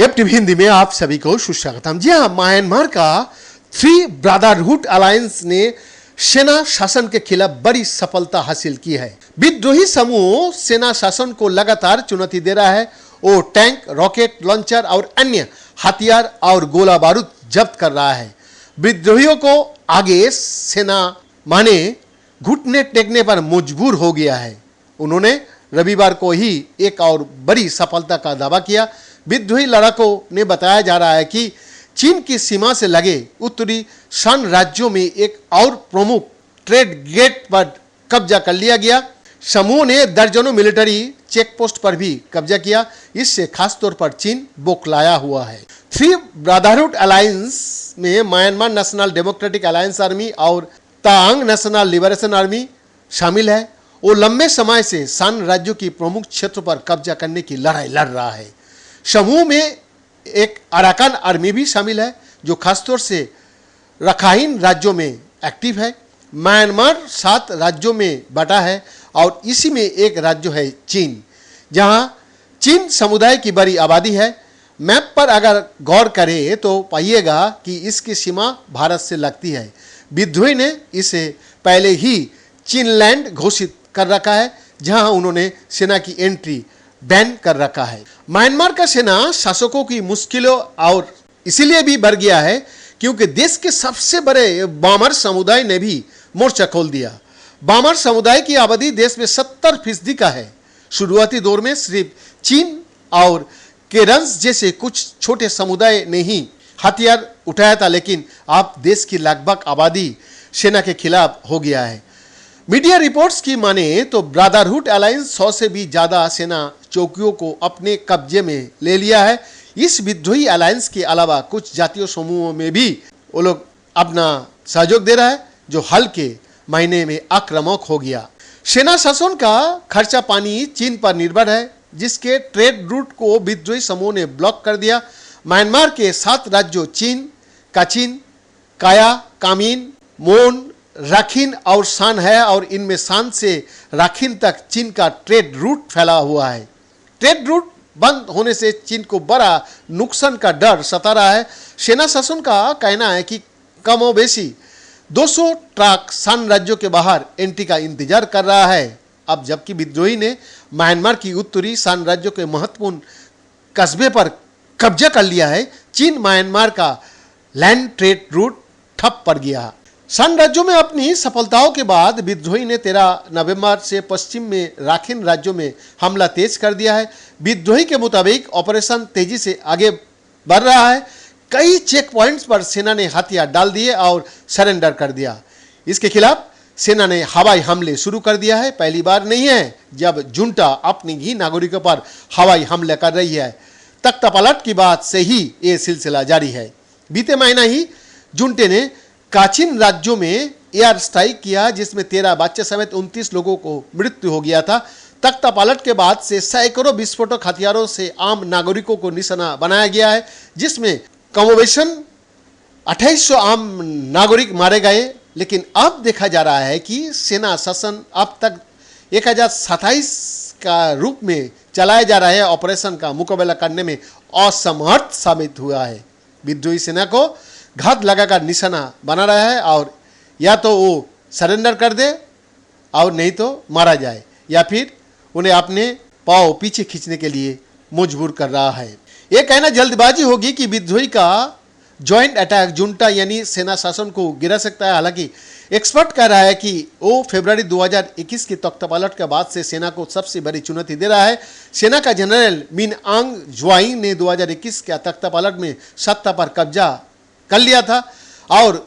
FTV Hindi में आप सभी को सुस्वागतम। जी हाँ, म्यांमार का थ्री ब्रदरहुड अलायंस ने सेना शासन के खिलाफ बड़ी सफलता हासिल की है। विद्रोही समूह सेना शासन को लगातार चुनौती दे रहा है। वो टैंक, रॉकेट लॉन्चर और अन्य हथियार और गोला बारूद जब्त कर रहा है। विद्रोहियों को आगे सेना माने घुटने टेकने पर मजबूर हो गया है। उन्होंने रविवार को ही एक और बड़ी सफलता का दावा किया। विद्रोही लड़ाकों ने बताया जा रहा है कि चीन की सीमा से लगे उत्तरी शान राज्यों में एक और प्रमुख ट्रेड गेट पर कब्जा कर लिया गया। समूह ने दर्जनों मिलिट्री चेकपोस्ट पर भी कब्जा किया। इससे खासतौर पर चीन बौखलाया हुआ है। थ्री ब्रदरहुड अलायंस में Myanmar national democratic alliance army और तांग नेशनल लिबरेशन आर्मी शामिल है। वो लंबे समय से शान राज्यों की प्रमुख क्षेत्र पर कब्जा करने की लड़ाई लड़ रहा है। समूह में एक अराकान आर्मी भी शामिल है जो खासतौर से रखाइन राज्यों में एक्टिव है। म्यांमार 7 राज्यों में बटा है और इसी में एक राज्य है चीन, जहां चीन समुदाय की बड़ी आबादी है। मैप पर अगर गौर करें तो पाइएगा कि इसकी सीमा भारत से लगती है। विद्रोही ने इसे पहले ही चीनलैंड घोषित कर रखा है, जहां उन्होंने सेना की एंट्री बैन कर रखा है। म्यांमार का सेना शासकों की मुश्किलों और इसीलिए भी बढ़ गया है क्योंकि देश के सबसे बड़े बामर समुदाय ने भी मोर्चा खोल दिया। बामर समुदाय की आबादी देश में 70% का है। शुरुआती दौर में सिर्फ चीन और केरन्स जैसे कुछ छोटे समुदाय ने ही हथियार उठाया था, लेकिन अब देश की लगभग आबादी सेना के खिलाफ हो गया है। मीडिया रिपोर्ट्स की माने तो ब्रदरहुड अलायंस 100 से भी ज्यादा सेना चौकियों को अपने कब्जे में ले लिया है। इस विद्रोही अलायंस के अलावा कुछ जातीय समूहों में भी वो लोग अपना सहयोग दे रहा है, जो हाल के महीने में आक्रामक हो गया। सेना शासन का खर्चा पानी चीन पर निर्भर है, जिसके ट्रेड रूट को विद्रोही समूह ने ब्लॉक कर दिया। म्यांमार के 7 राज्यों चीन, काचिन, काया, कामिन, मोन, राखीन और शान है और इनमें शान से राखीन तक चीन का ट्रेड रूट फैला हुआ है। ट्रेड रूट बंद होने से चीन को बड़ा नुकसान का डर सता रहा है। सेना शासन का कहना है कि कमोबेशी 200 ट्रक शान राज्यों के बाहर एंट्री का इंतजार कर रहा है। अब जबकि विद्रोही ने म्यांमार की उत्तरी शान राज्यों के महत्वपूर्ण कस्बे पर कब्जा कर लिया है, चीन म्यांमार का लैंड ट्रेड रूट ठप पड़ गया। शान राज्यों में अपनी सफलताओं के बाद विद्रोही ने 13 नवंबर से पश्चिम में राखीन राज्यों में हमला तेज कर दिया है। विद्रोही के मुताबिक ऑपरेशन तेजी से आगे बढ़ रहा है। कई चेक पॉइंट्स पर सेना ने हथियार डाल दिए और सरेंडर कर दिया। इसके खिलाफ सेना ने हवाई हमले शुरू कर दिया है। पहली बार नहीं है जब जुंटा अपनी ही नागरिकों पर हवाई हमले कर रही है। तख्तापलट की बात से ही ये सिलसिला जारी है। बीते महीना ही जुंटे ने काचिन राज्यों में एयर स्ट्राइक किया, जिसमें 13 बच्चे समेत 29 लोगों को मृत्यु हो गया था। तख्तापलट के बाद से सैकड़ों विस्फोटक हथियारों से आम नागरिकों को निशाना बनाया गया है, जिसमें कमोबेशन 2800 आम नागरिक मारे गए। लेकिन अब देखा जा रहा है कि सेना शासन अब तक 1027 का रूप में चलाए जा रहे ऑपरेशन का मुकाबला करने में असमर्थ साबित हुआ है। विद्रोही सेना को घात लगाकर निशाना बना रहा है और या तो वो सरेंडर कर दे और नहीं तो मारा जाए, या फिर उन्हें अपने पाँव पीछे खींचने के लिए मजबूर कर रहा है। ये कहना जल्दबाजी होगी कि विद्रोही का जॉइंट अटैक जुंटा यानी सेना शासन को गिरा सकता है। हालांकि एक्सपर्ट कह रहा है कि वो फरवरी 2021 की तख्तापलट के बाद से सेना को सबसे बड़ी चुनौती दे रहा है। सेना का जनरल मिन आंग ज्वाइंग ने 2021 के तख्तापलट में सत्ता पर कब्जा कर लिया था और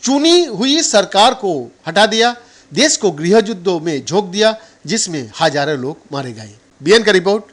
चुनी हुई सरकार को हटा दिया। देश को गृह युद्धों में झोंक दिया, जिसमें हजारों लोग मारे गए। बीएन का रिपोर्ट।